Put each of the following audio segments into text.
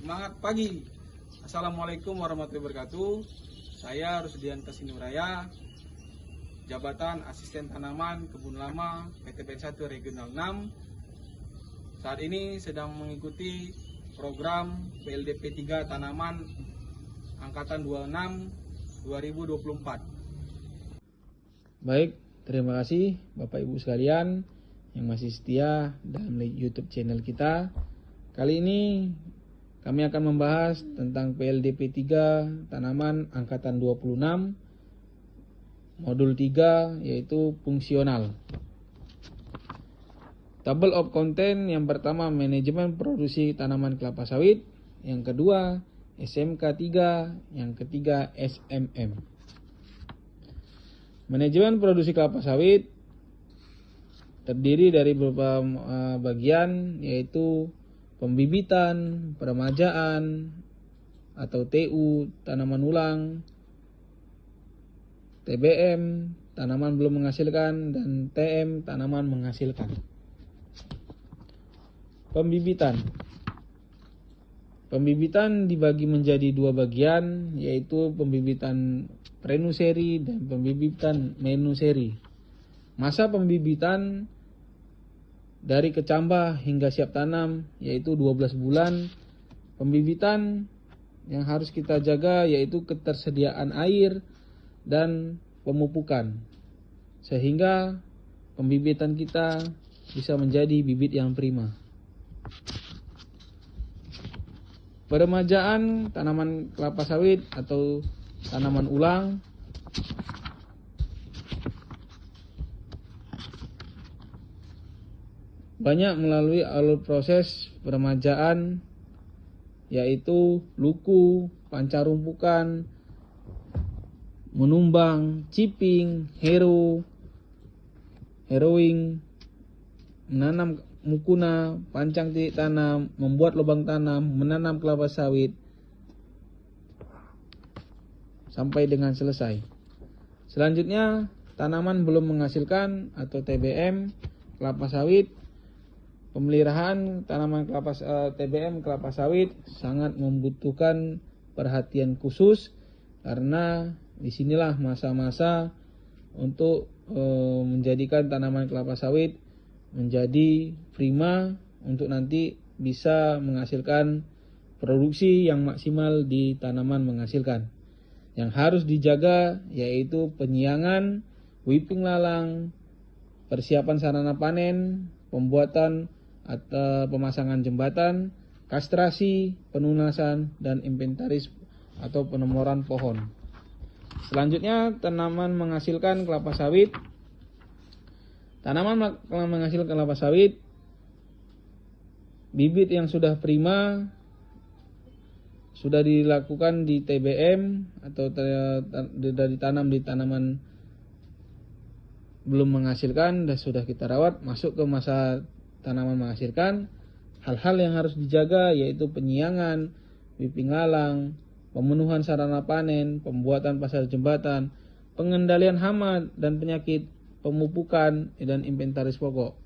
Semangat pagi. Assalamualaikum warahmatullahi wabarakatuh. Saya Rusdian Kasinuraya, Jabatan Asisten Tanaman Kebun Lama PT PN 1 Regional 6. Saat ini sedang mengikuti program PLDP 3 Tanaman Angkatan 26 2024. Baik, terima kasih Bapak Ibu sekalian yang masih setia dalam YouTube channel kita. Kali ini kami akan membahas tentang PLDP 3 Tanaman Angkatan 26 Modul 3, yaitu fungsional. Table of content yang pertama manajemen produksi tanaman kelapa sawit, yang kedua SMK 3, yang ketiga SMM. Manajemen produksi kelapa sawit terdiri dari beberapa bagian, yaitu pembibitan, peremajaan atau TU, tanaman ulang, TBM, tanaman belum menghasilkan, dan TM, tanaman menghasilkan. Pembibitan dibagi menjadi dua bagian, yaitu pembibitan prenuseri dan pembibitan menuseri. Masa pembibitan dari kecambah hingga siap tanam yaitu 12 bulan. Pembibitan yang harus kita jaga yaitu ketersediaan air dan pemupukan, sehingga pembibitan kita bisa menjadi bibit yang prima. Peremajaan tanaman kelapa sawit atau tanaman ulang. Banyak melalui alur proses peremajaan, yaitu luku, pancarumpukan, menumbang, chipping, harrowing, menanam mukuna, pancang titik tanam, membuat lubang tanam, menanam kelapa sawit sampai dengan selesai. Selanjutnya, tanaman belum menghasilkan atau TBM kelapa sawit. Pemeliharaan tanaman TBM kelapa sawit sangat membutuhkan perhatian khusus, karena disinilah masa-masa untuk menjadikan tanaman kelapa sawit menjadi prima untuk nanti bisa menghasilkan produksi yang maksimal di tanaman menghasilkan. Yang harus dijaga yaitu penyiangan, whipping lalang, persiapan sarana panen, pembuatan atau pemasangan jembatan, kastrasi, penunasan, dan inventaris atau penomoran pohon. Selanjutnya, tanaman menghasilkan kelapa sawit. Tanaman menghasilkan kelapa sawit, bibit yang sudah prima sudah dilakukan di TBM atau dari tanam di tanaman belum menghasilkan dan sudah kita rawat masuk ke masa tanaman menghasilkan. Hal-hal yang harus dijaga yaitu penyiangan, whipping lalang, pemenuhan sarana panen, pembuatan pasar jembatan, pengendalian hama dan penyakit, pemupukan dan inventaris pokok.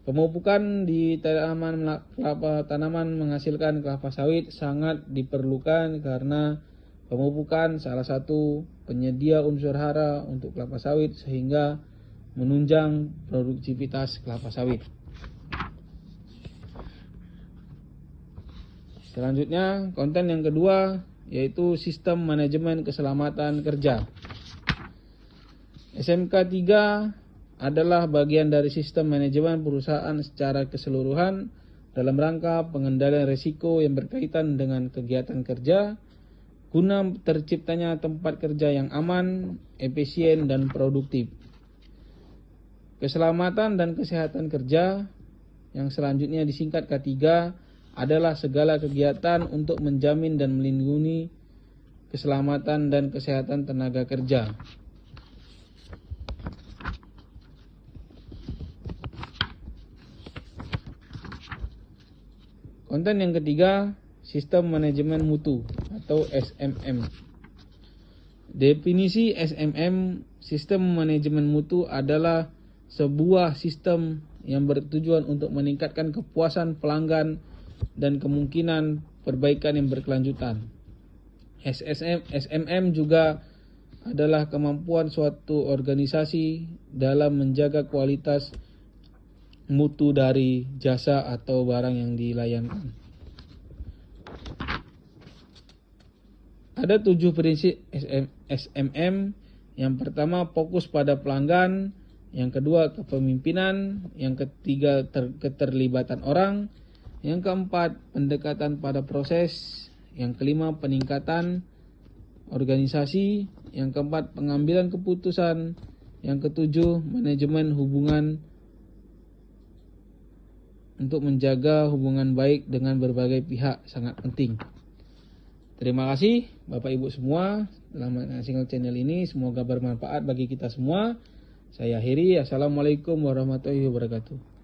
Pemupukan di tanaman menghasilkan kelapa sawit sangat diperlukan, karena pemupukan salah satu penyedia unsur hara untuk kelapa sawit sehingga menunjang produktivitas kelapa sawit. Selanjutnya, konten yang kedua yaitu sistem manajemen keselamatan kerja. SMK 3 adalah bagian dari sistem manajemen perusahaan secara keseluruhan dalam rangka pengendalian risiko yang berkaitan dengan kegiatan kerja guna terciptanya tempat kerja yang aman, efisien, dan produktif. Keselamatan dan kesehatan kerja yang selanjutnya disingkat K3 adalah segala kegiatan untuk menjamin dan melindungi keselamatan dan kesehatan tenaga kerja. Konten yang ketiga, sistem manajemen mutu atau SMM. Definisi SMM, sistem manajemen mutu, adalah sebuah sistem yang bertujuan untuk meningkatkan kepuasan pelanggan dan kemungkinan perbaikan yang berkelanjutan. SMM juga adalah kemampuan suatu organisasi dalam menjaga kualitas mutu dari jasa atau barang yang dilayankan. Ada 7 prinsip SMM. Yang pertama, fokus pada pelanggan. Yang kedua, kepemimpinan. Yang ketiga, keterlibatan orang. Yang keempat, pendekatan pada proses. Yang kelima, peningkatan organisasi. Yang keempat, pengambilan keputusan. Yang ketujuh, manajemen hubungan untuk menjaga hubungan baik dengan berbagai pihak sangat penting. Terima kasih Bapak Ibu semua dalam single channel ini. Semoga bermanfaat bagi kita semua. Saya akhiri. Assalamualaikum warahmatullahi wabarakatuh.